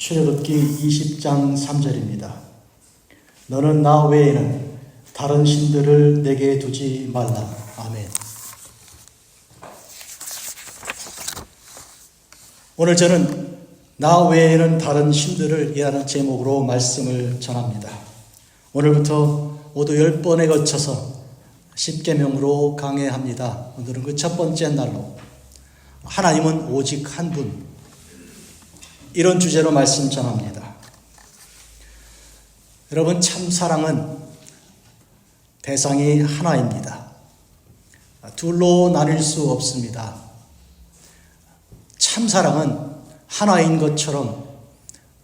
출애굽기 20장 3절입니다. 너는 나 외에는 다른 신들을 내게 두지 말라. 아멘. 오늘 저는 나 외에는 다른 신들을 이라는 제목으로 말씀을 전합니다. 오늘부터 모두 10번에 거쳐서 10계명으로 강해합니다. 오늘은 그 첫 번째 날로 하나님은 오직 한 분, 이런 주제로 말씀 전합니다. 여러분, 참 사랑은 대상이 하나입니다. 둘로 나뉠 수 없습니다. 참 사랑은 하나인 것처럼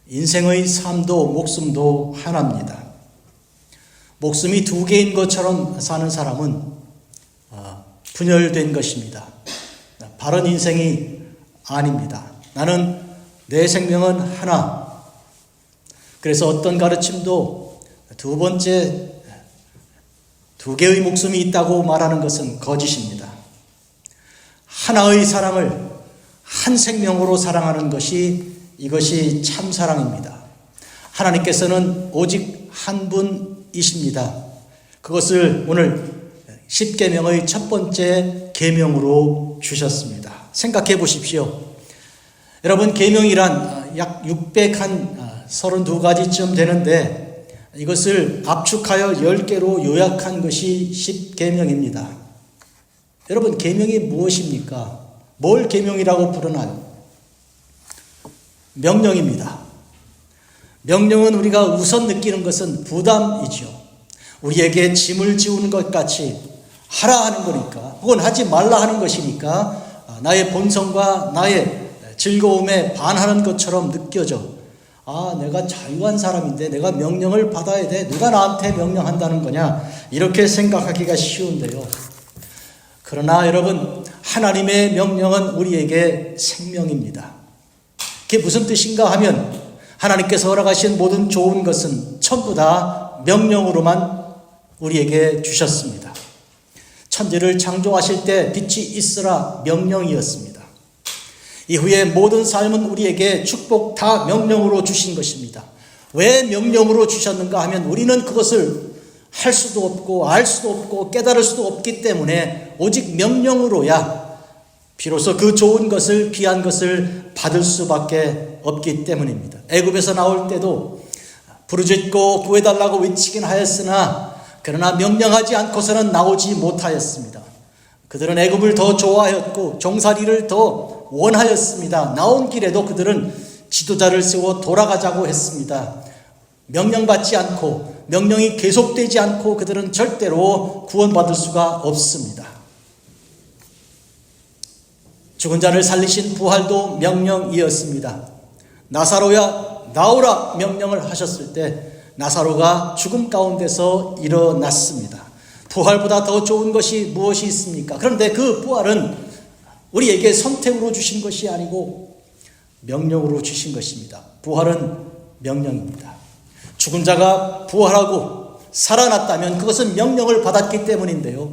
인생의 삶도 목숨도 하나입니다. 목숨이 두 개인 것처럼 사는 사람은 분열된 것입니다. 바른 인생이 아닙니다. 나는 내 생명은 하나. 그래서 어떤 가르침도 두 번째, 두 개의 목숨이 있다고 말하는 것은 거짓입니다. 하나의 사랑을 한 생명으로 사랑하는 이것이 참 사랑입니다. 하나님께서는 오직 한 분이십니다. 그것을 오늘 10계명의 첫 번째 계명으로 주셨습니다. 생각해 보십시오. 여러분, 계명이란 약 632가지쯤 되는데 이것을 압축하여 10개로 요약한 것이 10계명입니다. 여러분, 계명이 무엇입니까? 뭘 계명이라고 부르나요? 명령입니다. 명령은 우리가 우선 느끼는 것은 부담이죠. 우리에게 짐을 지우는 것 같이 하라 하는 거니까, 혹은 하지 말라 하는 것이니까 나의 본성과 나의 즐거움에 반하는 것처럼 느껴져. 내가 자유한 사람인데 내가 명령을 받아야 돼. 누가 나한테 명령한다는 거냐? 이렇게 생각하기가 쉬운데요. 그러나 여러분, 하나님의 명령은 우리에게 생명입니다. 그게 무슨 뜻인가 하면 하나님께서 허락하신 모든 좋은 것은 전부 다 명령으로만 우리에게 주셨습니다. 천지를 창조하실 때 빛이 있으라 명령이었습니다. 이후에 모든 삶은 우리에게 축복 다 명령으로 주신 것입니다. 왜 명령으로 주셨는가 하면 우리는 그것을 할 수도 없고 알 수도 없고 깨달을 수도 없기 때문에 오직 명령으로야 비로소 그 좋은 것을, 귀한 것을 받을 수밖에 없기 때문입니다. 애굽에서 나올 때도 부르짖고 구해달라고 외치긴 하였으나 그러나 명령하지 않고서는 나오지 못하였습니다. 그들은 애굽을 더 좋아하였고 종살이를 더 원하였습니다. 나온 길에도 그들은 지도자를 세워 돌아가자고 했습니다. 명령받지 않고 명령이 계속되지 않고 그들은 절대로 구원받을 수가 없습니다. 죽은 자를 살리신 부활도 명령이었습니다. 나사로야 나오라 명령을 하셨을 때 나사로가 죽음 가운데서 일어났습니다. 부활보다 더 좋은 것이 무엇이 있습니까? 그런데 그 부활은 우리에게 선택으로 주신 것이 아니고 명령으로 주신 것입니다. 부활은 명령입니다. 죽은 자가 부활하고 살아났다면 그것은 명령을 받았기 때문인데요.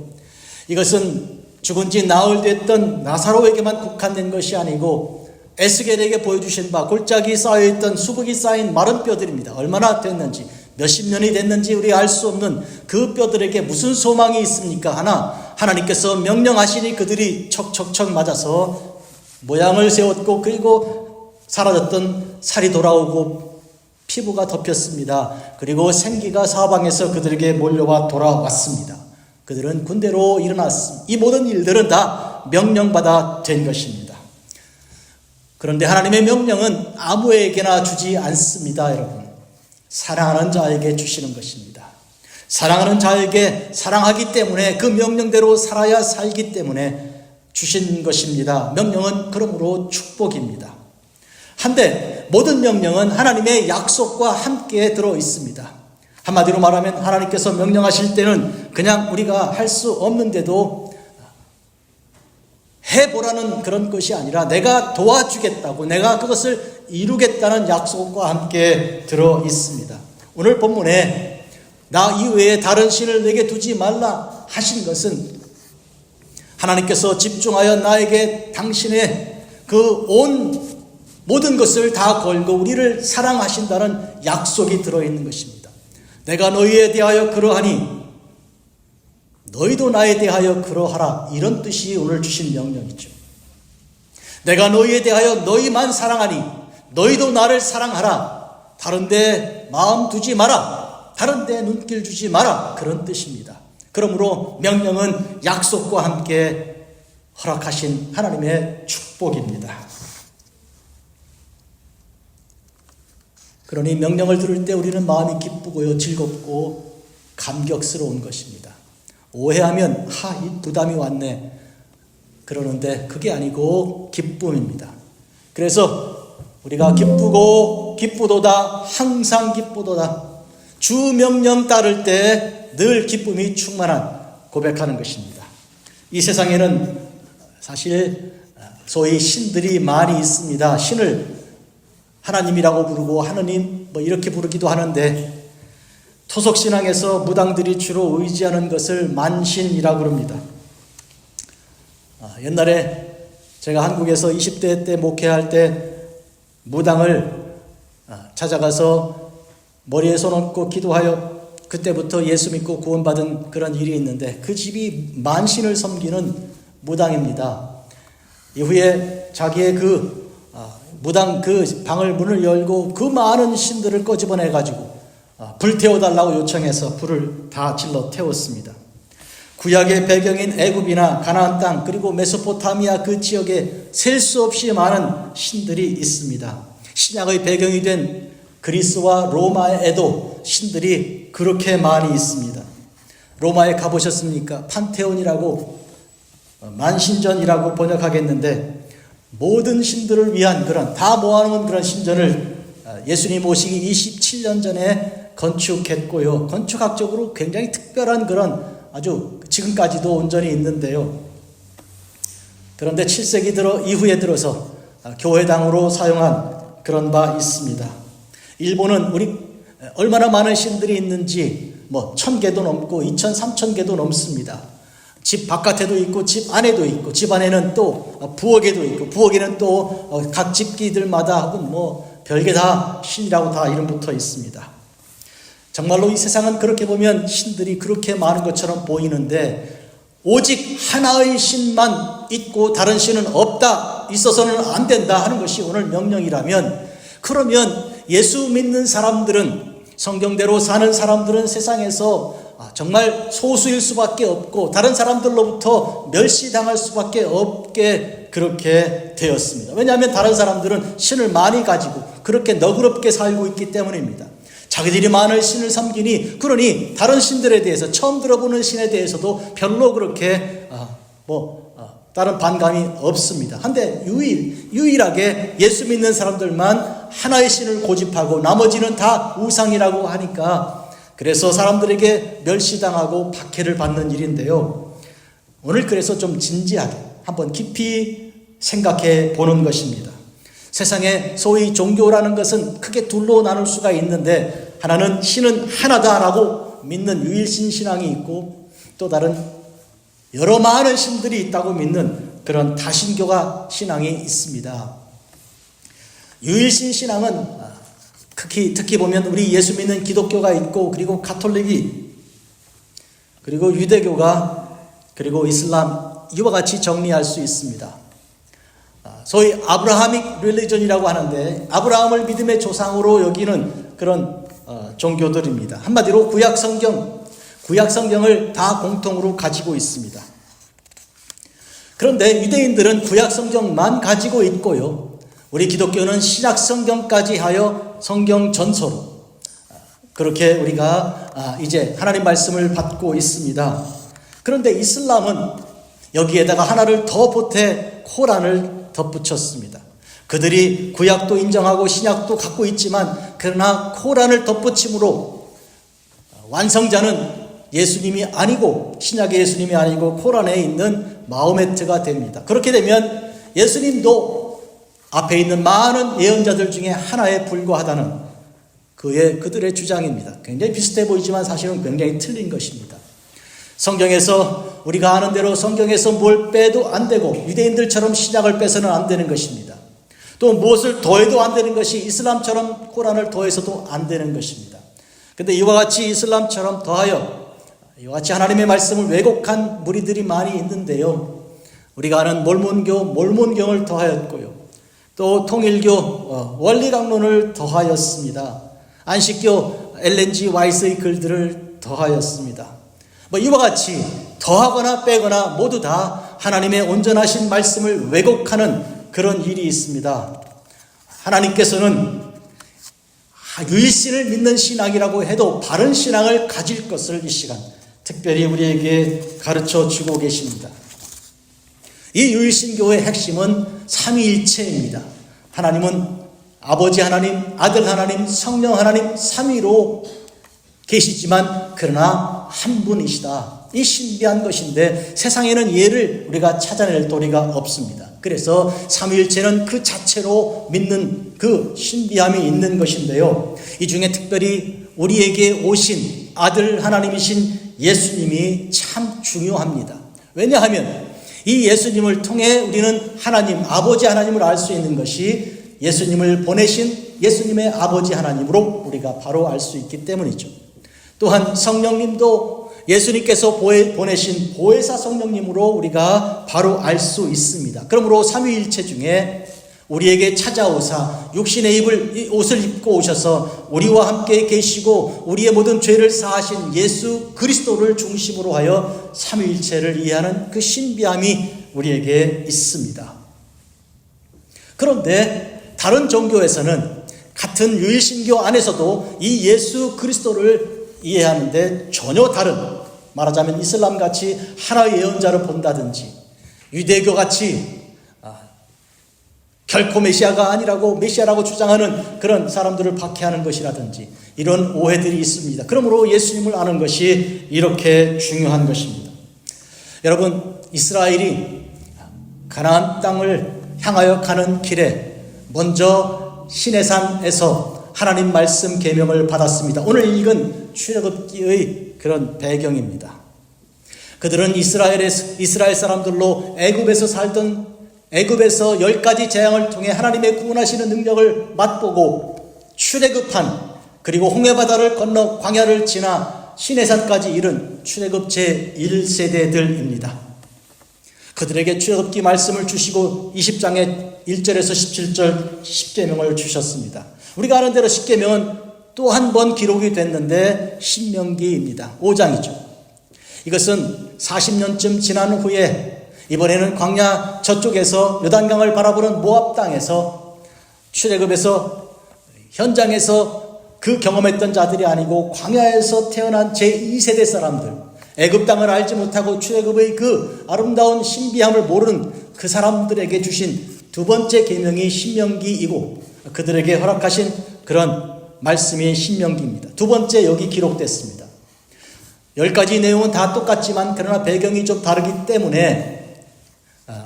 이것은 죽은 지 나흘 됐던 나사로에게만 국한된 것이 아니고 에스겔에게 보여주신 바 골짜기 쌓여있던 수북이 쌓인 마른 뼈들입니다. 얼마나 됐는지, 몇십 년이 됐는지 우리 알 수 없는 그 뼈들에게 무슨 소망이 있습니까? 하나님께서 명령하시니 그들이 척척척 맞아서 모양을 세웠고 그리고 사라졌던 살이 돌아오고 피부가 덮였습니다. 그리고 생기가 사방에서 그들에게 몰려와 돌아왔습니다. 그들은 군대로 일어났습니다. 이 모든 일들은 다 명령받아 된 것입니다. 그런데 하나님의 명령은 아무에게나 주지 않습니다, 여러분. 사랑하는 자에게 주시는 것입니다. 사랑하는 자에게 사랑하기 때문에 그 명령대로 살아야 살기 때문에 주신 것입니다. 명령은 그러므로 축복입니다. 한데 모든 명령은 하나님의 약속과 함께 들어 있습니다. 한마디로 말하면 하나님께서 명령하실 때는 그냥 우리가 할 수 없는데도 해보라는 그런 것이 아니라 내가 도와주겠다고, 내가 그것을 이루겠다는 약속과 함께 들어 있습니다. 오늘 본문에 나 이외에 다른 신을 내게 두지 말라 하신 것은 하나님께서 집중하여 나에게 당신의 그 온 모든 것을 다 걸고 우리를 사랑하신다는 약속이 들어있는 것입니다. 내가 너희에 대하여 그러하니 너희도 나에 대하여 그러하라, 이런 뜻이 오늘 주신 명령이죠. 내가 너희에 대하여 너희만 사랑하니 너희도 나를 사랑하라. 다른 데 마음 두지 마라. 다른 데 눈길 주지 마라. 그런 뜻입니다. 그러므로 명령은 약속과 함께 허락하신 하나님의 축복입니다. 그러니 명령을 들을 때 우리는 마음이 기쁘고요, 즐겁고 감격스러운 것입니다. 오해하면 이 부담이 왔네 그러는데 그게 아니고 기쁨입니다. 그래서 우리가 기쁘도다, 항상 기쁘도다, 주 명령 따를 때 늘 기쁨이 충만한 고백하는 것입니다. 이 세상에는 사실 소위 신들이 많이 있습니다. 신을 하나님이라고 부르고 하느님 이렇게 부르기도 하는데, 토속신앙에서 무당들이 주로 의지하는 것을 만신이라고 부릅니다. 옛날에 제가 한국에서 20대 때 목회할 때 무당을 찾아가서 머리에 손 얹고 기도하여 그때부터 예수 믿고 구원받은 그런 일이 있는데, 그 집이 만신을 섬기는 무당입니다. 이후에 자기의 무당 방을 문을 열고 그 많은 신들을 꺼집어내가지고 불태워달라고 요청해서 불을 다 질러 태웠습니다. 구약의 배경인 애굽이나 가나안 땅, 그리고 메소포타미아 그 지역에 셀 수 없이 많은 신들이 있습니다. 신약의 배경이 된 그리스와 로마에도 신들이 그렇게 많이 있습니다. 로마에 가보셨습니까? 판테온이라고, 만신전이라고 번역하겠는데, 모든 신들을 위한 다 모아놓은 그런 신전을 예수님 오시기 27년 전에 건축했고요. 건축학적으로 굉장히 특별한 그런 아주 지금까지도 온전히 있는데요. 그런데 7세기 이후에 들어서 교회당으로 사용한 그런 바 있습니다. 일본은 얼마나 많은 신들이 있는지 1000개도 넘고 2000, 3000개도 넘습니다. 집 바깥에도 있고 집 안에도 있고, 집 안에는 또 부엌에도 있고, 부엌에는 또 각 집기들마다 혹은 별게 다 신이라고 다 이름 붙어 있습니다. 정말로 이 세상은 그렇게 보면 신들이 그렇게 많은 것처럼 보이는데, 오직 하나의 신만 있고 다른 신은 없다, 있어서는 안 된다 하는 것이 오늘 명령이라면, 그러면 예수 믿는 사람들은, 성경대로 사는 사람들은 세상에서 정말 소수일 수밖에 없고 다른 사람들로부터 멸시당할 수밖에 없게 그렇게 되었습니다. 왜냐하면 다른 사람들은 신을 많이 가지고 그렇게 너그럽게 살고 있기 때문입니다. 자기들이 많은 신을 섬기니, 그러니 다른 신들에 대해서, 처음 들어보는 신에 대해서도 별로 그렇게 다른 반감이 없습니다. 한데 유일하게 예수 믿는 사람들만 하나의 신을 고집하고 나머지는 다 우상이라고 하니까, 그래서 사람들에게 멸시당하고 박해를 받는 일인데요. 오늘 그래서 좀 진지하게 한번 깊이 생각해 보는 것입니다. 세상에 소위 종교라는 것은 크게 둘로 나눌 수가 있는데, 하나는 신은 하나다라고 믿는 유일신 신앙이 있고, 또 다른 여러 많은 신들이 있다고 믿는 그런 다신교가 신앙이 있습니다. 유일신 신앙은 특히 보면 우리 예수 믿는 기독교가 있고, 그리고 가톨릭이, 그리고 유대교가, 그리고 이슬람, 이와 같이 정리할 수 있습니다. 소위 아브라하믹 릴리전이라고 하는데, 아브라함을 믿음의 조상으로 여기는 그런 종교들입니다. 한마디로 구약 성경을 다 공통으로 가지고 있습니다. 그런데 유대인들은 구약 성경만 가지고 있고요, 우리 기독교는 신약 성경까지 하여 성경 전서로 그렇게 우리가 이제 하나님 말씀을 받고 있습니다. 그런데 이슬람은 여기에다가 하나를 더 보태 코란을 덧붙였습니다. 그들이 구약도 인정하고 신약도 갖고 있지만, 그러나 코란을 덧붙임으로 완성자는 예수님이 아니고, 신약의 예수님이 아니고 코란에 있는 마호메트가 됩니다. 그렇게 되면 예수님도 앞에 있는 많은 예언자들 중에 하나에 불과하다는 그들의 주장입니다. 굉장히 비슷해 보이지만 사실은 굉장히 틀린 것입니다. 성경에서 우리가 아는 대로 성경에서 뭘 빼도 안 되고, 유대인들처럼 신약을 빼서는 안 되는 것입니다. 또 무엇을 더해도 안 되는 것이 이슬람처럼 코란을 더해서도 안 되는 것입니다. 그런데 이와 같이 이슬람처럼 더하여 이와 같이 하나님의 말씀을 왜곡한 무리들이 많이 있는데요. 우리가 아는 몰몬경을 더하였고요. 또 통일교 원리강론을 더하였습니다. 안식교 엘렌지 와이스의 글들을 더하였습니다. 이와 같이 더하거나 빼거나 모두 다 하나님의 온전하신 말씀을 왜곡하는 그런 일이 있습니다. 하나님께서는 유일신을 믿는 신앙이라고 해도 바른 신앙을 가질 것을 이 시간 특별히 우리에게 가르쳐 주고 계십니다. 이 유일신교의 핵심은 삼위일체입니다. 하나님은 아버지 하나님, 아들 하나님, 성령 하나님 삼위로 계시지만 그러나 한 분이시다. 이 신비한 것인데 세상에는 얘를 우리가 찾아낼 도리가 없습니다. 그래서 삼위일체는 그 자체로 믿는 그 신비함이 있는 것인데요. 이 중에 특별히 우리에게 오신 아들 하나님이신 예수님이 참 중요합니다. 왜냐하면 이 예수님을 통해 우리는 하나님, 아버지 하나님을 알 수 있는 것이 예수님을 보내신 예수님의 아버지 하나님으로 우리가 바로 알 수 있기 때문이죠. 또한 성령님도 예수님께서 보내신 보혜사 성령님으로 우리가 바로 알 수 있습니다. 그러므로 삼위일체 중에 우리에게 찾아오사 육신의 옷을 입고 오셔서 우리와 함께 계시고 우리의 모든 죄를 사하신 예수 그리스도를 중심으로 하여 삼위일체를 이해하는 그 신비함이 우리에게 있습니다. 그런데 다른 종교에서는 같은 유일신교 안에서도 이 예수 그리스도를 이해하는데 전혀 다른, 말하자면 이슬람같이 하나의 예언자를 본다든지 유대교같이 결코 메시아가 아니라고 메시아라고 주장하는 그런 사람들을 박해하는 것이라든지 이런 오해들이 있습니다. 그러므로 예수님을 아는 것이 이렇게 중요한 것입니다. 여러분, 이스라엘이 가나안 땅을 향하여 가는 길에 먼저 시내산에서 하나님 말씀 계명을 받았습니다. 오늘 읽은 출애굽기의 그런 배경입니다. 그들은 이스라엘 사람들로 애굽에서 10가지 재앙을 통해 하나님의 구원하시는 능력을 맛보고 출애굽한, 그리고 홍해바다를 건너 광야를 지나 시내산까지 이른 출애굽 제1세대들입니다. 그들에게 출애굽기 말씀을 주시고 20장의 1절에서 17절 10계명을 주셨습니다. 우리가 아는 대로 10계명은 또 한 번 기록이 됐는데 신명기입니다. 5장이죠. 이것은 40년쯤 지난 후에 이번에는 광야 저쪽에서 요단강을 바라보는 모압 땅에서 출애굽에서 현장에서 그 경험했던 자들이 아니고 광야에서 태어난 제2세대 사람들, 애굽 땅을 알지 못하고 출애굽의 그 아름다운 신비함을 모르는 그 사람들에게 주신 두 번째 계명이 신명기이고 그들에게 허락하신 그런 말씀이 신명기입니다. 두 번째 여기 기록됐습니다. 10가지 내용은 다 똑같지만 그러나 배경이 좀 다르기 때문에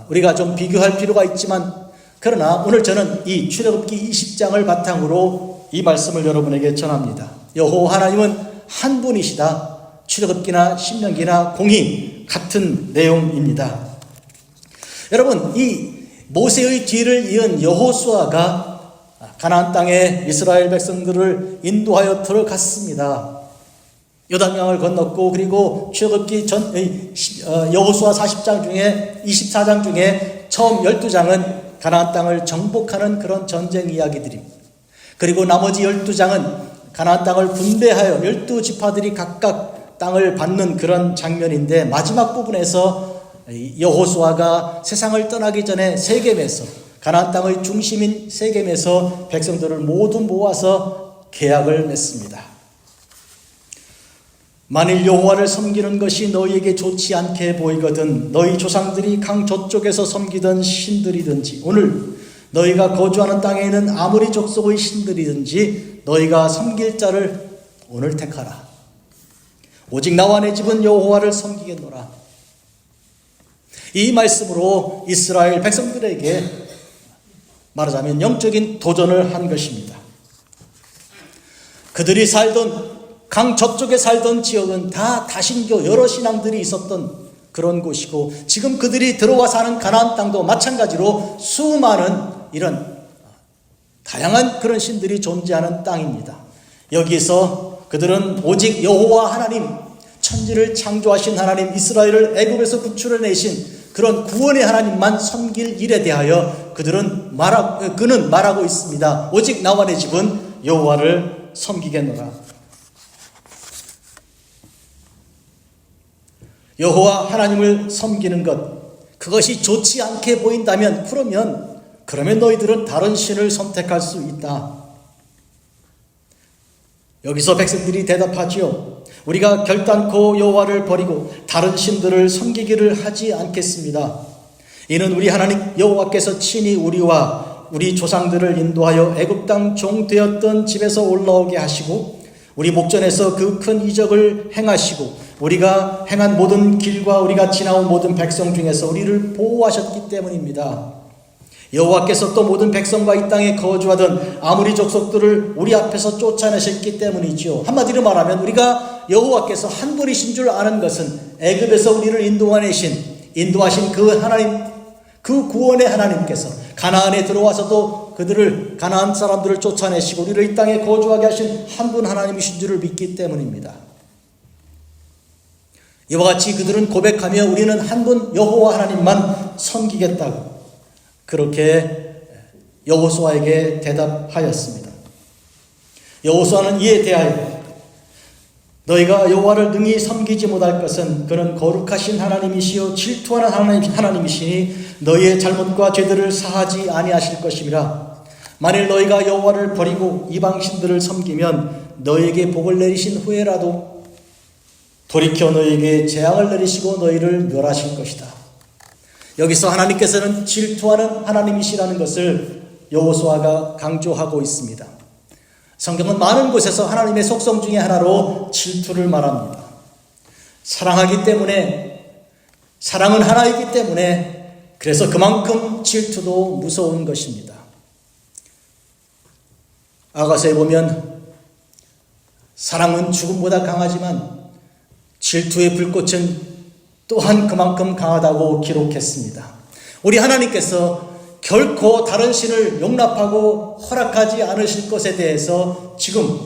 우리가 좀 비교할 필요가 있지만, 그러나 오늘 저는 이 출애굽기 20장을 바탕으로 이 말씀을 여러분에게 전합니다. 여호와 하나님은 한 분이시다. 출애굽기나 신명기나 공히 같은 내용입니다. 여러분, 이 모세의 뒤를 이은 여호수아가 가나안 땅에 이스라엘 백성들을 인도하여 들어갔습니다. 요단강을 건넜고, 그리고 출애굽기 여호수아 40장 중에 24장 중에 처음 12장은 가나안 땅을 정복하는 그런 전쟁 이야기들입니다. 그리고 나머지 12장은 가나안 땅을 분배하여 12지파들이 각각 땅을 받는 그런 장면인데, 마지막 부분에서 여호수아가 세상을 떠나기 전에 세겜에서, 가나안 땅의 중심인 세겜에서 백성들을 모두 모아서 계약을 맺습니다. 만일 여호와를 섬기는 것이 너희에게 좋지 않게 보이거든 너희 조상들이 강 저쪽에서 섬기던 신들이든지 오늘 너희가 거주하는 땅에 있는 아무리 족속의 신들이든지 너희가 섬길 자를 오늘 택하라. 오직 나와 내 집은 여호와를 섬기겠노라. 이 말씀으로 이스라엘 백성들에게 말하자면 영적인 도전을 한 것입니다. 그들이 살던 강 저쪽에 살던 지역은 다 다신교 여러 신앙들이 있었던 그런 곳이고, 지금 그들이 들어와 사는 가나안 땅도 마찬가지로 수많은 이런 다양한 그런 신들이 존재하는 땅입니다. 여기서 그들은 오직 여호와 하나님, 천지를 창조하신 하나님, 이스라엘을 애굽에서 구출해내신 그런 구원의 하나님만 섬길 일에 대하여 그는 말하고 있습니다. 오직 나와 내 집은 여호와를 섬기겠노라. 여호와 하나님을 섬기는 것, 그것이 좋지 않게 보인다면 그러면 너희들은 다른 신을 선택할 수 있다. 여기서 백성들이 대답하지요. 우리가 결단코 여호와를 버리고 다른 신들을 섬기기를 하지 않겠습니다. 이는 우리 하나님 여호와께서 친히 우리와 우리 조상들을 인도하여 애굽 땅 종 되었던 집에서 올라오게 하시고 우리 목전에서 그 큰 이적을 행하시고 우리가 행한 모든 길과 우리가 지나온 모든 백성 중에서 우리를 보호하셨기 때문입니다. 여호와께서 또 모든 백성과 이 땅에 거주하던 아무리 족속들을 우리 앞에서 쫓아내셨기 때문이지요. 한마디로 말하면 우리가 여호와께서 한 분이신 줄 아는 것은 애굽에서 우리를 인도하신 그 하나님, 그 구원의 하나님께서 가나안에 들어와서도 가나안 사람들을 쫓아내시고 우리를 이 땅에 거주하게 하신 한 분 하나님이신 줄을 믿기 때문입니다. 이와 같이 그들은 고백하며 우리는 한 분 여호와 하나님만 섬기겠다고 그렇게 여호수아에게 대답하였습니다. 여호수아는 이에 대하여 너희가 여호와를 능히 섬기지 못할 것은 그는 거룩하신 하나님이시요 질투하는 하나님이시니 너희의 잘못과 죄들을 사하지 아니하실 것임이라. 만일 너희가 여호와를 버리고 이방 신들을 섬기면 너희에게 복을 내리신 후에라도 돌이켜 너희에게 재앙을 내리시고 너희를 멸하실 것이다. 여기서 하나님께서는 질투하는 하나님이시라는 것을 여호수아가 강조하고 있습니다. 성경은 많은 곳에서 하나님의 속성 중에 하나로 질투를 말합니다. 사랑하기 때문에, 사랑은 하나이기 때문에 그래서 그만큼 질투도 무서운 것입니다. 아가서에 보면 사랑은 죽음보다 강하지만 질투의 불꽃은 또한 그만큼 강하다고 기록했습니다. 우리 하나님께서 결코 다른 신을 용납하고 허락하지 않으실 것에 대해서 지금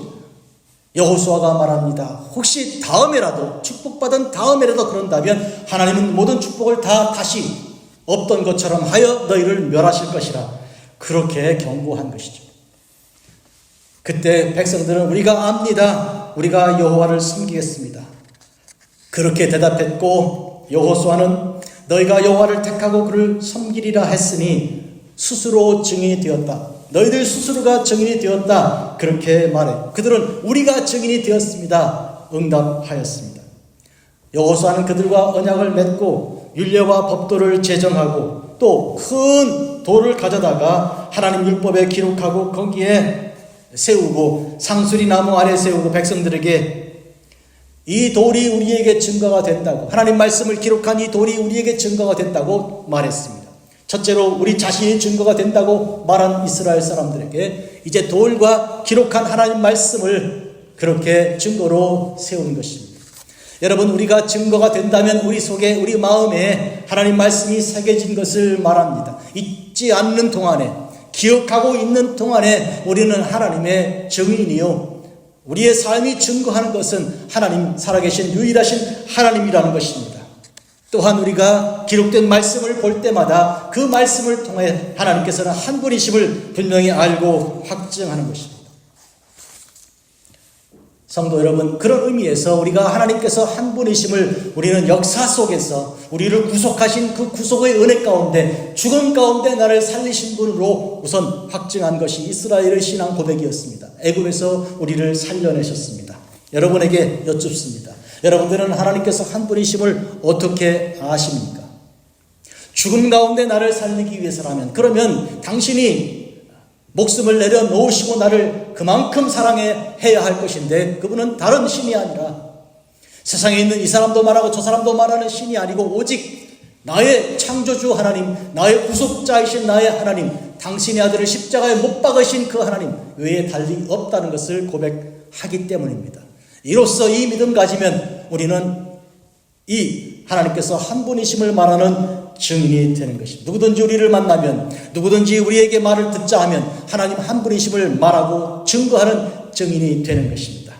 여호수아가 말합니다. 혹시 다음에라도 축복받은 다음에라도 그런다면 하나님은 모든 축복을 다시 없던 것처럼 하여 너희를 멸하실 것이라 그렇게 경고한 것이죠. 그때 백성들은 우리가 압니다. 우리가 여호와를 섬기겠습니다. 그렇게 대답했고 여호수아는 너희가 여호와를 택하고 그를 섬기리라 했으니 스스로 증인이 되었다. 너희들 스스로가 증인이 되었다. 그렇게 말해. 그들은 우리가 증인이 되었습니다. 응답하였습니다. 여호수아는 그들과 언약을 맺고 율례와 법도를 제정하고 또 큰 돌을 가져다가 하나님 율법에 기록하고 거기에 세우고 상수리 나무 아래 세우고 백성들에게 이 돌이 우리에게 증거가 된다고, 하나님 말씀을 기록한 이 돌이 우리에게 증거가 된다고 말했습니다. 첫째로 우리 자신이 증거가 된다고 말한 이스라엘 사람들에게 이제 돌과 기록한 하나님 말씀을 그렇게 증거로 세우는 것입니다. 여러분, 우리가 증거가 된다면 우리 속에, 우리 마음에 하나님 말씀이 새겨진 것을 말합니다. 잊지 않는 동안에, 기억하고 있는 동안에 우리는 하나님의 증인이요, 우리의 삶이 증거하는 것은 하나님, 살아계신 유일하신 하나님이라는 것입니다. 또한 우리가 기록된 말씀을 볼 때마다 그 말씀을 통해 하나님께서는 한 분이심을 분명히 알고 확증하는 것입니다. 성도 여러분, 그런 의미에서 우리가 하나님께서 한 분이심을 우리는 역사 속에서 우리를 구속하신 그 구속의 은혜 가운데, 죽음 가운데 나를 살리신 분으로 우선 확증한 것이 이스라엘의 신앙 고백이었습니다. 애굽에서 우리를 살려내셨습니다. 여러분에게 여쭙습니다. 여러분들은 하나님께서 한 분이심을 어떻게 아십니까? 죽음 가운데 나를 살리기 위해서라면, 그러면 당신이 목숨을 내려놓으시고 나를 그만큼 사랑해야 할 것인데, 그분은 다른 신이 아니라 세상에 있는 이 사람도 말하고 저 사람도 말하는 신이 아니고 오직 나의 창조주 하나님, 나의 구속자이신 나의 하나님, 당신의 아들을 십자가에 못 박으신 그 하나님 외에 달리 없다는 것을 고백하기 때문입니다. 이로써 이 믿음 가지면 우리는 이 하나님께서 한 분이심을 말하는 증인이 되는 것입니다. 누구든지 우리를 만나면, 누구든지 우리에게 말을 듣자 하면 하나님 한 분이심을 말하고 증거하는 증인이 되는 것입니다.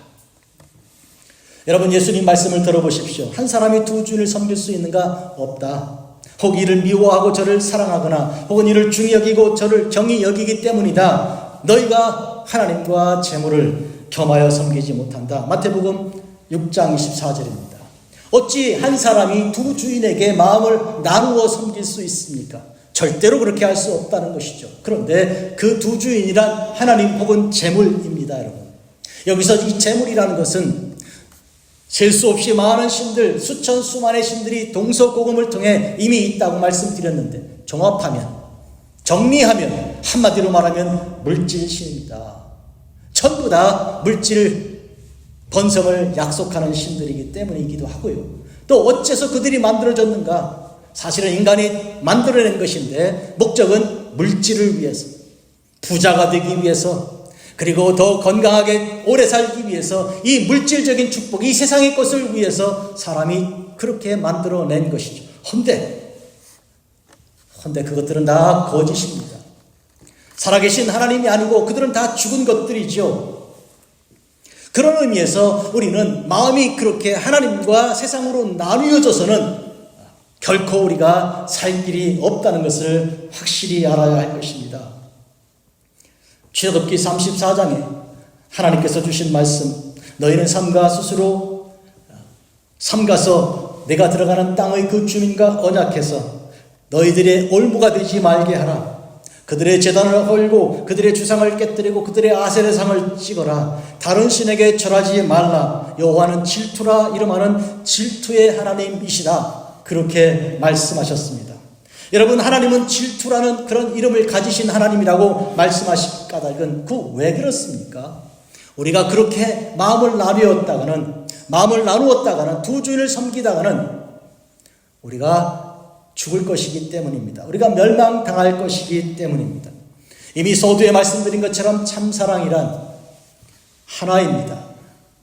여러분, 예수님 말씀을 들어보십시오. 한 사람이 두 주인을 섬길 수 있는가? 없다. 혹 이를 미워하고 저를 사랑하거나 혹은 이를 중히 여기고 저를 정히 여기기 때문이다. 너희가 하나님과 재물을 겸하여 섬기지 못한다. 마태복음 6장 24절입니다. 어찌 한 사람이 두 주인에게 마음을 나누어 섬길 수 있습니까? 절대로 그렇게 할 수 없다는 것이죠. 그런데 그 두 주인이란 하나님 혹은 재물입니다, 여러분. 여기서 이 재물이라는 것은 셀 수 없이 많은 신들, 수천 수만의 신들이 동서고금을 통해 이미 있다고 말씀드렸는데, 종합하면, 정리하면, 한마디로 말하면 물질신입니다. 전부 다 물질 번성을 약속하는 신들이기 때문이기도 하고요. 또 어째서 그들이 만들어졌는가? 사실은 인간이 만들어낸 것인데 목적은 물질을 위해서, 부자가 되기 위해서, 그리고 더 건강하게 오래 살기 위해서, 이 물질적인 축복, 이 세상의 것을 위해서 사람이 그렇게 만들어낸 것이죠. 헌데 그것들은 다 거짓입니다. 살아계신 하나님이 아니고 그들은 다 죽은 것들이죠. 그런 의미에서 우리는 마음이 그렇게 하나님과 세상으로 나누어져서는 결코 우리가 살 길이 없다는 것을 확실히 알아야 할 것입니다. 출애굽기 34장에 하나님께서 주신 말씀, 너희는 삼가서 내가 들어가는 땅의 그 주민과 언약해서 너희들의 올무가 되지 말게 하라. 그들의 제단을 헐고 그들의 주상을 깨뜨리고 그들의 아세라상을 찍어라. 다른 신에게 절하지 말라. 여호와는 질투라 이름하는 질투의 하나님이시다. 그렇게 말씀하셨습니다. 여러분, 하나님은 질투라는 그런 이름을 가지신 하나님이라고 말씀하신 까닭은 왜 그렇습니까? 우리가 그렇게 마음을 나누었다가는 두 주인을 섬기다가는 우리가 죽을 것이기 때문입니다. 우리가 멸망당할 것이기 때문입니다. 이미 서두에 말씀드린 것처럼 참사랑이란 하나입니다.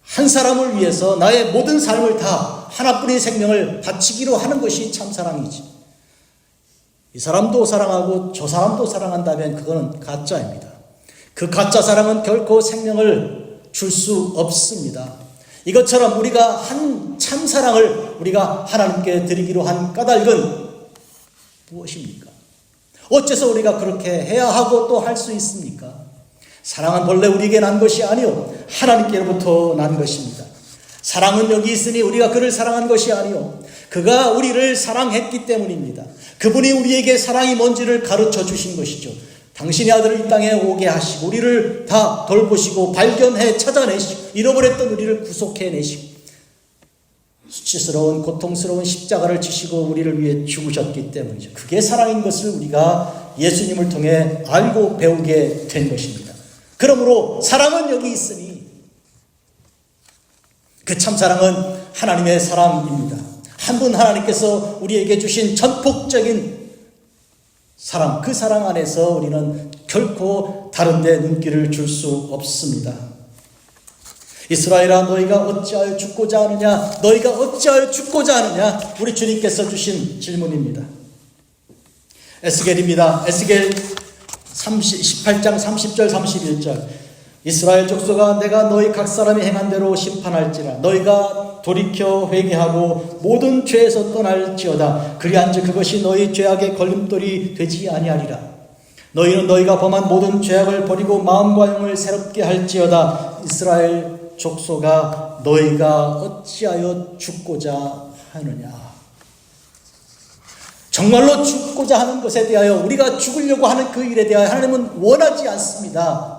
한 사람을 위해서 나의 모든 삶을 다 하나뿐인 생명을 바치기로 하는 것이 참사랑이지. 이 사람도 사랑하고 저 사람도 사랑한다면 그거는 가짜입니다. 그 가짜 사랑은 결코 생명을 줄 수 없습니다. 이것처럼 우리가 한 참사랑을 우리가 하나님께 드리기로 한 까닭은 무엇입니까? 어째서 우리가 그렇게 해야 하고 또 할 수 있습니까? 사랑은 본래 우리에게 난 것이 아니요 하나님께로부터 난 것입니다. 사랑은 여기 있으니 우리가 그를 사랑한 것이 아니요 그가 우리를 사랑했기 때문입니다. 그분이 우리에게 사랑이 뭔지를 가르쳐 주신 것이죠. 당신의 아들을 이 땅에 오게 하시고 우리를 다 돌보시고 발견해 찾아내시고 잃어버렸던 우리를 구속해내시고 수치스러운 고통스러운 십자가를 지시고 우리를 위해 죽으셨기 때문이죠. 그게 사랑인 것을 우리가 예수님을 통해 알고 배우게 된 것입니다. 그러므로 사랑은 여기 있으니 그 참사랑은 하나님의 사랑입니다. 한 분 하나님께서 우리에게 주신 전폭적인 사랑, 그 사랑 안에서 우리는 결코 다른 데 눈길을 줄 수 없습니다. 이스라엘아, 너희가 어찌하여 죽고자 하느냐? 너희가 어찌하여 죽고자 하느냐? 우리 주님께서 주신 질문입니다. 에스겔입니다. 에스겔 18장 30절 31절. 이스라엘 족속아, 내가 너희 각 사람이 행한 대로 심판할지라. 너희가 돌이켜 회개하고 모든 죄에서 떠날지어다. 그리한즉 그것이 너희 죄악의 걸림돌이 되지 아니하리라. 너희는 너희가 범한 모든 죄악을 버리고 마음과 영을 새롭게 할지어다. 이스라엘 족속아, 너희가 어찌하여 죽고자 하느냐? 정말로 죽고자 하는 것에 대하여, 우리가 죽으려고 하는 그 일에 대하여 하나님은 원하지 않습니다.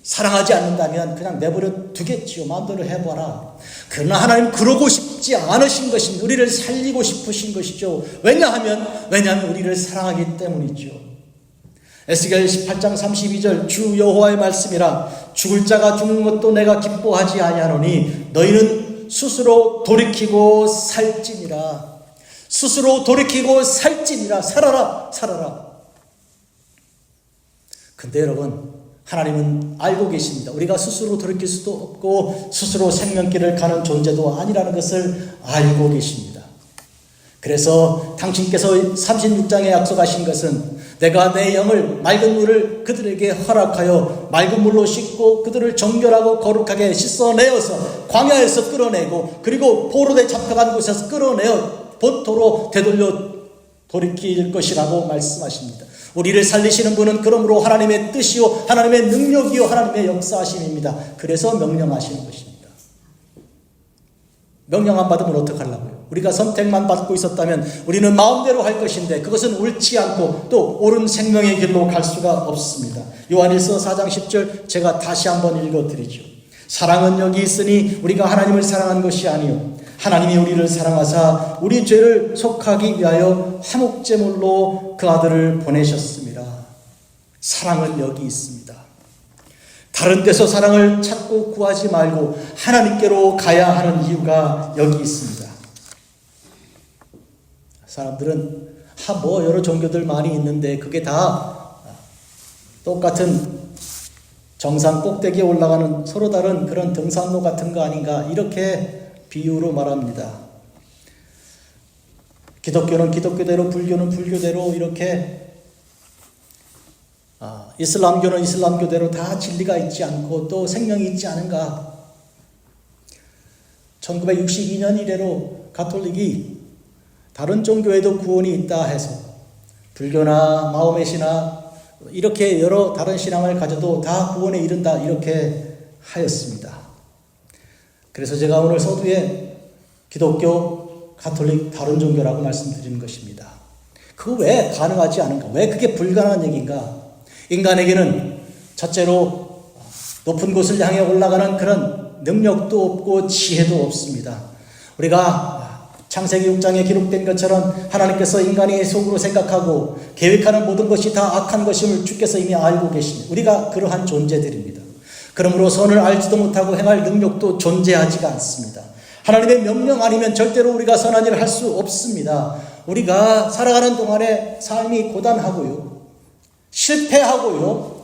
사랑하지 않는다면 그냥 내버려 두겠지요. 마음대로 해봐라. 그러나 하나님 그러고 싶지 않으신 것입니다. 우리를 살리고 싶으신 것이죠. 왜냐하면 우리를 사랑하기 때문이죠. 에스겔 18장 32절 주 여호와의 말씀이라. 죽을 자가 죽는 것도 내가 기뻐하지 아니하노니 너희는 스스로 돌이키고 살찌니라. 스스로 돌이키고 살찌니라. 살아라. 근데 여러분, 하나님은 알고 계십니다. 우리가 스스로 돌이킬 수도 없고 스스로 생명길을 가는 존재도 아니라는 것을 알고 계십니다. 그래서 당신께서 36장에 약속하신 것은 내가 내 영을 맑은 물을 그들에게 허락하여 맑은 물로 씻고 그들을 정결하고 거룩하게 씻어내어서 광야에서 끌어내고 그리고 포로되 잡혀간 곳에서 끌어내어 본토로 되돌려 돌이킬 것이라고 말씀하십니다. 우리를 살리시는 분은 그러므로 하나님의 뜻이요 하나님의 능력이요 하나님의 역사하심입니다. 그래서 명령하시는 것입니다. 명령 안 받으면 어떡하려고요? 우리가 선택만 받고 있었다면 우리는 마음대로 할 것인데 그것은 옳지 않고 또 옳은 생명의 길로 갈 수가 없습니다. 요한일서 4장 10절 제가 다시 한번 읽어드리죠. 사랑은 여기 있으니 우리가 하나님을 사랑한 것이 아니요 하나님이 우리를 사랑하사 우리 죄를 속하기 위하여 화목제물로 그 아들을 보내셨습니다. 사랑은 여기 있습니다. 다른 데서 사랑을 찾고 구하지 말고 하나님께로 가야 하는 이유가 여기 있습니다. 사람들은 여러 종교들 많이 있는데 그게 다 똑같은 정상 꼭대기에 올라가는 서로 다른 그런 등산로 같은 거 아닌가 이렇게 비유로 말합니다. 기독교는 기독교대로 불교는 불교대로 이렇게 이슬람교는 이슬람교대로 다 진리가 있지 않고 또 생명이 있지 않은가. 1962년 이래로 가톨릭이 다른 종교에도 구원이 있다 해서 불교나 마호메시나 이렇게 여러 다른 신앙을 가져도 다 구원에 이른다 이렇게 하였습니다. 그래서 제가 오늘 서두에 기독교, 가톨릭, 다른 종교라고 말씀드리는 것입니다. 그거 왜 가능하지 않은가? 왜 그게 불가능한 얘기인가? 인간에게는 첫째로 높은 곳을 향해 올라가는 그런 능력도 없고 지혜도 없습니다. 우리가 창세기 6장에 기록된 것처럼 하나님께서 인간이 속으로 생각하고 계획하는 모든 것이 다 악한 것임을 주께서 이미 알고 계십니다. 우리가 그러한 존재들입니다. 그러므로 선을 알지도 못하고 행할 능력도 존재하지가 않습니다. 하나님의 명령 아니면 절대로 우리가 선한 일을 할 수 없습니다. 우리가 살아가는 동안에 삶이 고단하고요. 실패하고요.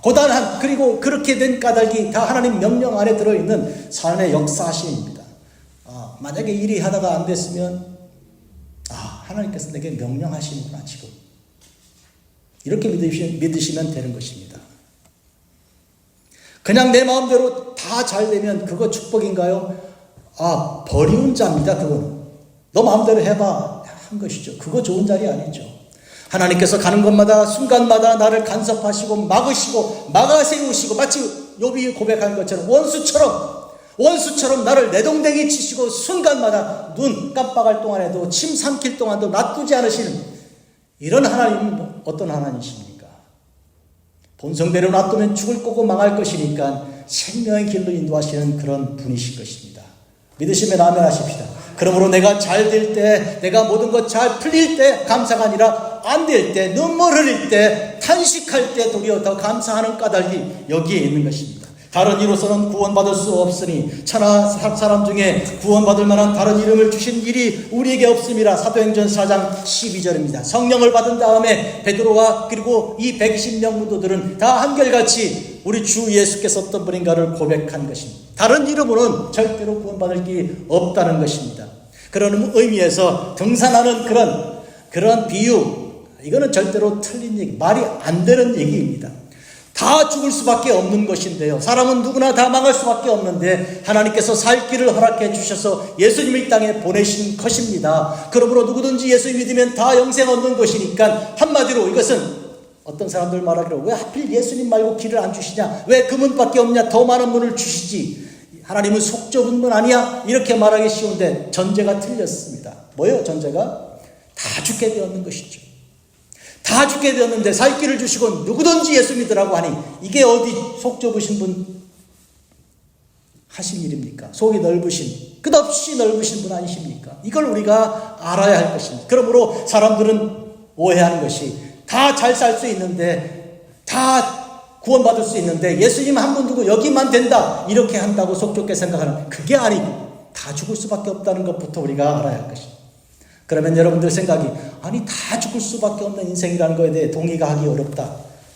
고단한 그리고 그렇게 된 까닭이 다 하나님 명령 안에 들어있는 삶의 역사심입니다. 만약에 일이 하다가 안 됐으면 하나님께서 내게 명령하시는구나 지금. 이렇게 믿으시면 되는 것입니다. 그냥 내 마음대로 다 잘 되면 그거 축복인가요? 버리운 자입니다. 그거는. 너 마음대로 해봐 한 것이죠. 그거 좋은 자리 아니죠. 하나님께서 가는 곳마다 순간마다 나를 간섭하시고 막으시고 막아세우시고 마치 욥이 고백한 것처럼 원수처럼 나를 내동댕이 치시고 순간마다 눈 깜빡할 동안에도 침 삼킬 동안도 놔두지 않으시는 이런 하나님은 어떤 하나님이십니까? 본성대로 놔두면 죽을 거고 망할 것이니까 생명의 길로 인도하시는 그런 분이실 것입니다. 믿으시면 아멘 하십시다. 그러므로 내가 잘 될 때, 내가 모든 것 잘 풀릴 때 감사가 아니라 안 될 때, 눈물 흘릴 때, 탄식할 때 도리어 더 감사하는 까닭이 여기에 있는 것입니다. 다른 이로서는 구원받을 수 없으니 천하 사람 중에 구원받을 만한 다른 이름을 주신 일이 우리에게 없음이라. 사도행전 4장 12절입니다. 성령을 받은 다음에 베드로와 그리고 이 120명 무도들은 다 한결같이 우리 주 예수께서 어떤 분인가를 고백한 것입니다. 다른 이름으로는 절대로 구원받을 길이 없다는 것입니다. 그런 의미에서 등산하는 그런 비유, 이거는 절대로 틀린 얘기, 말이 안 되는 얘기입니다. 다 죽을 수밖에 없는 것인데요. 사람은 누구나 다 망할 수밖에 없는데 하나님께서 살 길을 허락해 주셔서 예수님을 이 땅에 보내신 것입니다. 그러므로 누구든지 예수 믿으면 다 영생 얻는 것이니까 한마디로 이것은 어떤 사람들 말하기로 왜 하필 예수님 말고 길을 안 주시냐? 왜 그 문밖에 없냐? 더 많은 문을 주시지. 하나님은 속 좁은 문 아니야? 이렇게 말하기 쉬운데 전제가 틀렸습니다. 뭐예요 전제가? 다 죽게 되었는 것이죠. 다 죽게 되었는데 살 길을 주시고 누구든지 예수 믿으라고 하니 이게 어디 속 좁으신 분 하신 일입니까? 속이 넓으신, 끝없이 넓으신 분 아니십니까? 이걸 우리가 알아야 할 것입니다. 그러므로 사람들은 오해하는 것이 다 잘 살 수 있는데 다 구원받을 수 있는데 예수님 한 분 두고 여기만 된다 이렇게 한다고 속 좁게 생각하는, 그게 아니고 다 죽을 수밖에 없다는 것부터 우리가 알아야 할 것입니다. 그러면 여러분들 생각이 아니 다 죽을 수밖에 없는 인생이라는 거에 대해 동의가 하기 어렵다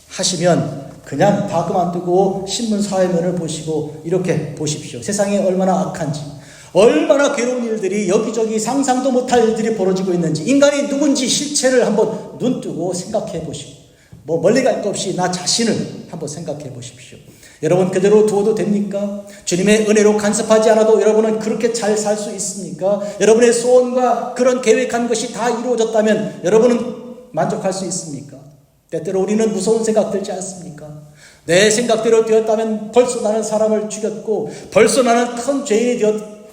하시면 그냥 다 그만두고 신문 사회면을 보시고 이렇게 보십시오. 세상이 얼마나 악한지, 얼마나 괴로운 일들이 여기저기 상상도 못할 일들이 벌어지고 있는지 인간이 누군지 실체를 한번 눈뜨고 생각해 보시고 멀리 갈 것 없이 나 자신을 한번 생각해 보십시오. 여러분 그대로 두어도 됩니까? 주님의 은혜로 간섭하지 않아도 여러분은 그렇게 잘 살 수 있습니까? 여러분의 소원과 그런 계획한 것이 다 이루어졌다면 여러분은 만족할 수 있습니까? 때때로 우리는 무서운 생각 들지 않습니까? 내 생각대로 되었다면 벌써 나는 사람을 죽였고 벌써 나는 큰 죄인이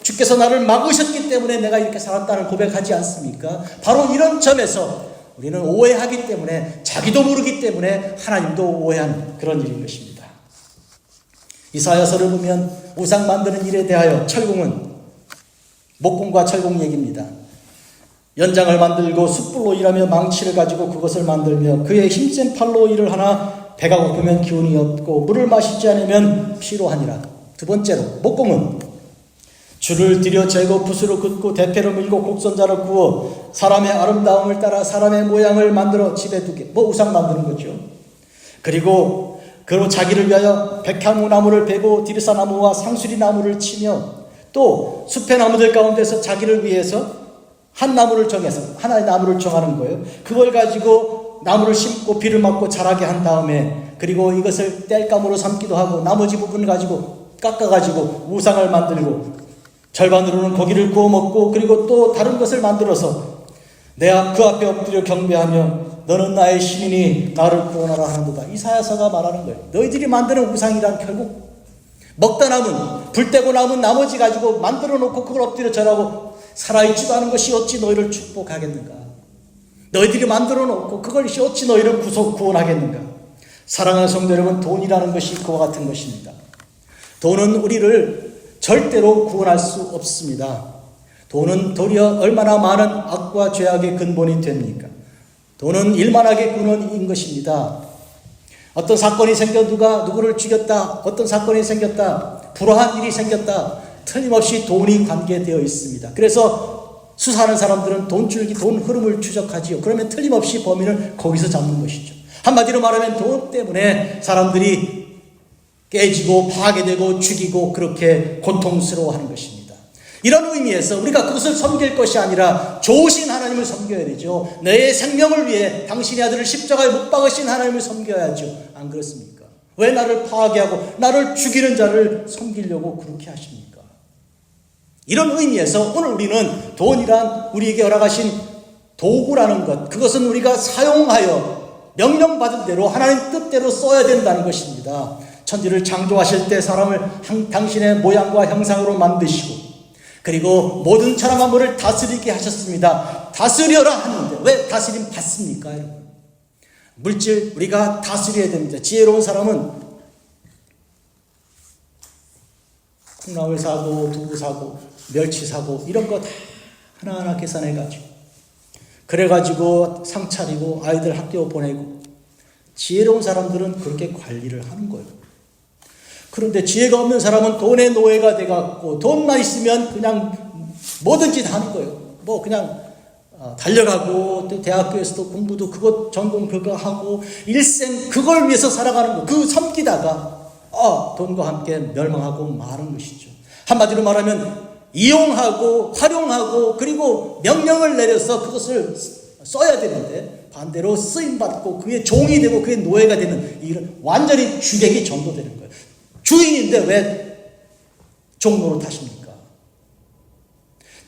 주께서 나를 막으셨기 때문에 내가 이렇게 살았다는 고백하지 않습니까? 바로 이런 점에서 우리는 오해하기 때문에 자기도 모르기 때문에 하나님도 오해하는 그런 일인 것입니다. 이사야서를 보면 우상 만드는 일에 대하여 철공은 목공과 철공 얘기입니다. 연장을 만들고 숯불로 일하며 망치를 가지고 그것을 만들며 그의 힘센 팔로 일을 하나 배가 고프면 기운이 없고 물을 마시지 않으면 피로하니라. 두 번째로 목공은 줄을 들여 재고 붓으로 긋고 대패로 밀고 곡선자로 구워 사람의 아름다움을 따라 사람의 모양을 만들어 집에 두게. 우상 만드는 거죠. 그리고 자기를 위하여 백향나무를 베고 디르사나무와 상수리나무를 치며 또 숲의 나무들 가운데서 자기를 위해서 한 나무를 정해서 하나의 나무를 정하는 거예요. 그걸 가지고 나무를 심고 비를 맞고 자라게 한 다음에 그리고 이것을 땔감으로 삼기도 하고 나머지 부분을 가지고 깎아가지고 우상을 만들고 절반으로는 고기를 구워 먹고 그리고 또 다른 것을 만들어서 그 앞에 엎드려 경배하며 너는 나의 신이니 나를 구원하라 하는도다. 이사야서가 말하는 거예요. 너희들이 만드는 우상이란 결국 먹다 남은 불 떼고 남은 나머지 가지고 만들어 놓고 그걸 엎드려 절하고 살아있지도 않은 것이 어찌 너희를 축복하겠는가. 너희들이 만들어 놓고 그것이 어찌 너희를 구원하겠는가. 사랑하는 성도 여러분, 돈이라는 것이 그와 같은 것입니다. 돈은 우리를 절대로 구원할 수 없습니다. 돈은 도리어 얼마나 많은 악과 죄악의 근본이 됩니까? 돈은 일만하게 근원인 것입니다. 어떤 사건이 생겨 누구를 죽였다, 어떤 사건이 생겼다, 불화한 일이 생겼다, 틀림없이 돈이 관계되어 있습니다. 그래서 수사하는 사람들은 돈줄기, 돈 흐름을 추적하지요. 그러면 틀림없이 범인을 거기서 잡는 것이죠. 한마디로 말하면 돈 때문에 사람들이 깨지고 파괴되고 죽이고 그렇게 고통스러워하는 것입니다. 이런 의미에서 우리가 그것을 섬길 것이 아니라 좋으신 하나님을 섬겨야 되죠. 내 생명을 위해 당신의 아들을 십자가에 못 박으신 하나님을 섬겨야죠. 안 그렇습니까? 왜 나를 파괴하고 나를 죽이는 자를 섬기려고 그렇게 하십니까? 이런 의미에서 오늘 우리는 돈이란 우리에게 허락하신 도구라는 것, 그것은 우리가 사용하여 명령받은 대로 하나님 뜻대로 써야 된다는 것입니다. 천지를 창조하실 때 사람을 당신의 모양과 형상으로 만드시고 그리고 모든 천하 만물을 다스리게 하셨습니다. 다스려라 하는데 왜 다스림 받습니까? 여러분? 물질 우리가 다스려야 됩니다. 지혜로운 사람은 콩나물 사고 두부 사고 멸치 사고 이런 거 다 하나하나 계산해가지고 그래가지고 상 차리고 아이들 학교 보내고 지혜로운 사람들은 그렇게 관리를 하는 거예요. 그런데 지혜가 없는 사람은 돈의 노예가 돼갖고 돈만 있으면 그냥 뭐든지 다 하는 거예요. 그냥 달려가고 또 대학교에서도 공부도 그것 전공 그거 하고 일생 그걸 위해서 살아가는 거. 그 섬기다가 돈과 함께 멸망하고 마는 것이죠. 한마디로 말하면 이용하고 활용하고 그리고 명령을 내려서 그것을 써야 되는데 반대로 쓰임받고 그의 종이 되고 그의 노예가 되는 이런 완전히 주객이 전도되는 거예요. 주인인데 왜 종로로 타십니까?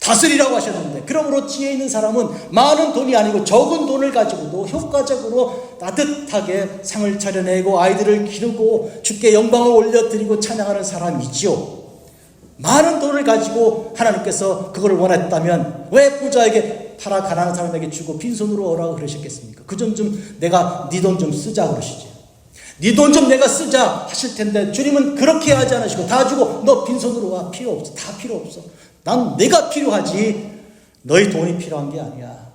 다스리라고 하셨는데 그러므로 지혜 있는 사람은 많은 돈이 아니고 적은 돈을 가지고도 효과적으로 따뜻하게 상을 차려내고 아이들을 기르고 주께 영광을 올려드리고 찬양하는 사람이지요. 많은 돈을 가지고 하나님께서 그걸 원했다면 왜 부자에게 팔아 가난한 사람에게 주고 빈손으로 오라고 그러셨겠습니까? 그 돈 좀 내가 네 돈 좀 쓰자 그러시지. 네 돈 좀 내가 쓰자 하실 텐데 주님은 그렇게 하지 않으시고 다 주고 너 빈손으로 와. 필요 없어. 다 필요 없어. 난 내가 필요하지 너희 돈이 필요한 게 아니야.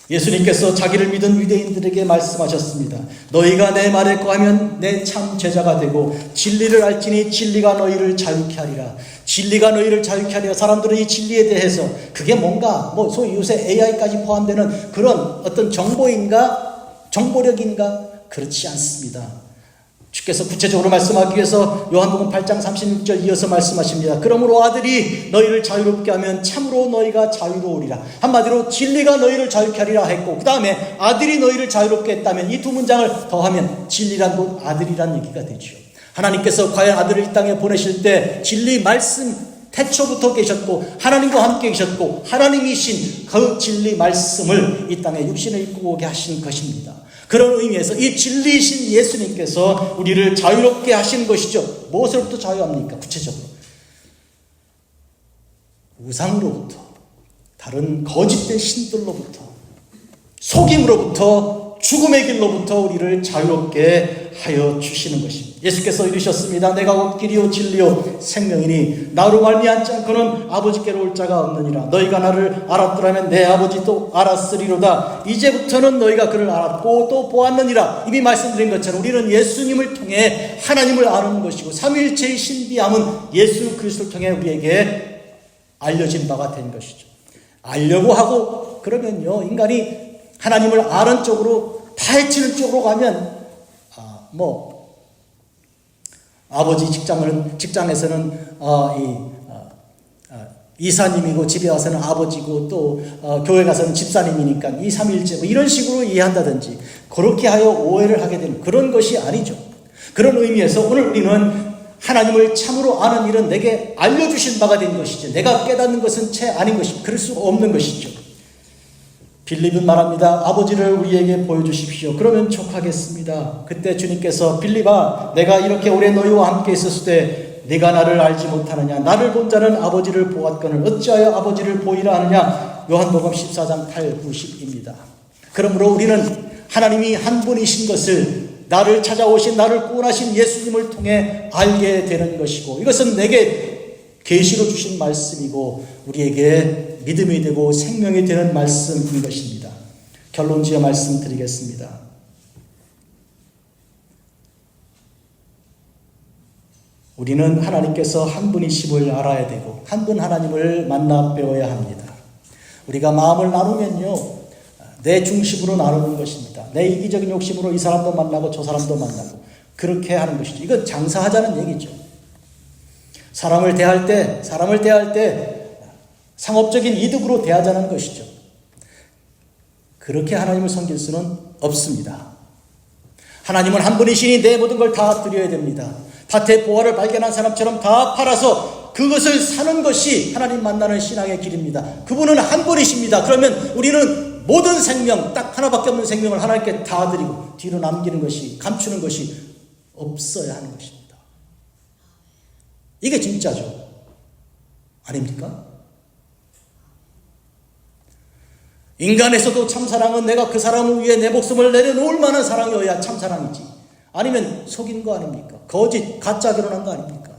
예수님께서 자기를 믿은 유대인들에게 말씀하셨습니다. 너희가 내 말에 거하면 내 참 제자가 되고 진리를 알지니 진리가 너희를 자유케 하리라. 진리가 너희를 자유케 하리라. 사람들은 이 진리에 대해서 그게 뭔가 소위 요새 AI까지 포함되는 그런 어떤 정보인가 정보력인가 그렇지 않습니다. 주께서 구체적으로 말씀하기 위해서 요한복음 8장 36절 이어서 말씀하십니다. 그러므로 아들이 너희를 자유롭게 하면 참으로 너희가 자유로우리라. 한마디로 진리가 너희를 자유케 하리라 했고, 그 다음에 아들이 너희를 자유롭게 했다면, 이 두 문장을 더하면 진리란 곧 아들이란 얘기가 되죠. 하나님께서 과연 아들을 이 땅에 보내실 때 진리 말씀 태초부터 계셨고 하나님과 함께 계셨고 하나님이신 그 진리 말씀을 이 땅에 육신을 입고 오게 하신 것입니다. 그런 의미에서 이 진리이신 예수님께서 우리를 자유롭게 하신 것이죠. 무엇으로부터 자유합니까? 구체적으로 우상으로부터, 다른 거짓된 신들로부터, 속임으로부터, 죽음의 길로부터 우리를 자유롭게 하여 주시는 것입니다. 예수께서 이르셨습니다. 내가 곧 길이요 진리요 생명이니 나로 말미암지 않고는 아버지께로 올 자가 없느니라. 너희가 나를 알았더라면 내 아버지도 알았으리로다. 이제부터는 너희가 그를 알았고 또 보았느니라. 이미 말씀드린 것처럼 우리는 예수님을 통해 하나님을 아는 것이고 삼위일체의 신비함은 예수 그리스도를 통해 우리에게 알려진 바가 된 것이죠. 알려고 하고 그러면요, 인간이 하나님을 아는 쪽으로, 파헤치는 쪽으로 가면 아버지 직장에서는 이사님이고 집에 와서는 아버지고 또 교회 가서는 집사님이니까 이 삼위일체 이런 식으로 이해한다든지 그렇게 하여 오해를 하게 되는 그런 것이 아니죠. 그런 의미에서 오늘 우리는 하나님을 참으로 아는 일은 내게 알려주신 바가 된 것이죠. 내가 깨닫는 것은 채 아닌 것이죠. 그럴 수 없는 것이죠. 빌립은 말합니다. 아버지를 우리에게 보여주십시오. 그러면 족하겠습니다. 그때 주님께서 빌립아, 내가 이렇게 오래 너희와 함께 있었을 때 네가 나를 알지 못하느냐? 나를 본 자는 아버지를 보았거늘 어찌하여 아버지를 보이라 하느냐? 요한복음 14장 8, 9, 10입니다. 그러므로 우리는 하나님이 한 분이신 것을, 나를 찾아오신, 나를 구원하신 예수님을 통해 알게 되는 것이고, 이것은 내게 계시로 주신 말씀이고 우리에게 믿음이 되고 생명이 되는 말씀인 것입니다. 결론지어 말씀드리겠습니다. 우리는 하나님께서 한 분이심을 알아야 되고 한 분 하나님을 만나 배워야 합니다. 우리가 마음을 나누면요, 내 중심으로 나누는 것입니다. 내 이기적인 욕심으로 이 사람도 만나고 저 사람도 만나고 그렇게 하는 것이죠. 이건 장사하자는 얘기죠. 사람을 대할 때 상업적인 이득으로 대하자는 것이죠. 그렇게 하나님을 섬길 수는 없습니다. 하나님은 한 분이시니 내 모든 걸 다 드려야 됩니다. 밭에 보화를 발견한 사람처럼 다 팔아서 그것을 사는 것이 하나님 만나는 신앙의 길입니다. 그분은 한 분이십니다. 그러면 우리는 모든 생명, 딱 하나밖에 없는 생명을 하나님께 다 드리고 뒤로 남기는 것이, 감추는 것이 없어야 하는 것입니다. 이게 진짜죠. 아닙니까? 인간에서도 참사랑은 내가 그 사람을 위해 내 목숨을 내려놓을 만한 사랑이어야 참사랑이지, 아니면 속인 거 아닙니까? 거짓, 가짜 결혼한 거 아닙니까?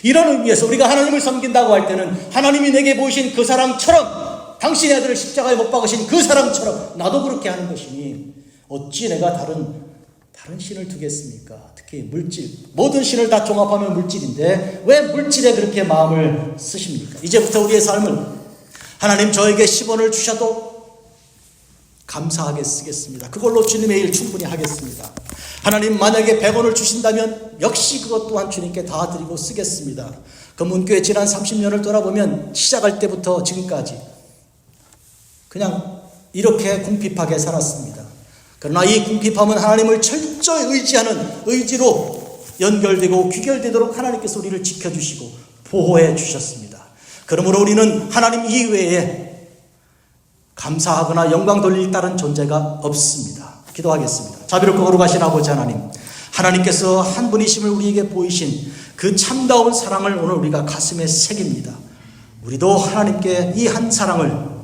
이런 의미에서 우리가 하나님을 섬긴다고 할 때는 하나님이 내게 보이신 그 사랑처럼, 당신의 아들을 십자가에 못 박으신 그 사랑처럼 나도 그렇게 하는 것이니 어찌 내가 다른 신을 두겠습니까? 특히 물질, 모든 신을 다 종합하면 물질인데 왜 물질에 그렇게 마음을 쓰십니까? 이제부터 우리의 삶을 하나님 저에게 10원을 주셔도 감사하게 쓰겠습니다. 그걸로 주님의 일 충분히 하겠습니다. 하나님 만약에 100원을 주신다면 역시 그것 또한 주님께 다 드리고 쓰겠습니다. 금문교회 지난 30년을 돌아보면 시작할 때부터 지금까지 그냥 이렇게 궁핍하게 살았습니다. 그러나 이 궁핍함은 하나님을 철저히 의지하는 의지로 연결되고 귀결되도록 하나님께서 우리를 지켜주시고 보호해 주셨습니다. 그러므로 우리는 하나님 이외에 감사하거나 영광 돌릴 다른 존재가 없습니다. 기도하겠습니다. 자비롭고 거룩하신 아버지 하나님, 하나님께서 한 분이심을 우리에게 보이신 그 참다운 사랑을 오늘 우리가 가슴에 새깁니다. 우리도 하나님께 이 한 사랑을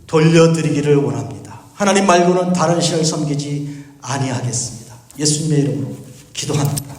돌려드리기를 원합니다. 하나님 말고는 다른 신을 섬기지 아니하겠습니다. 예수님의 이름으로 기도합니다.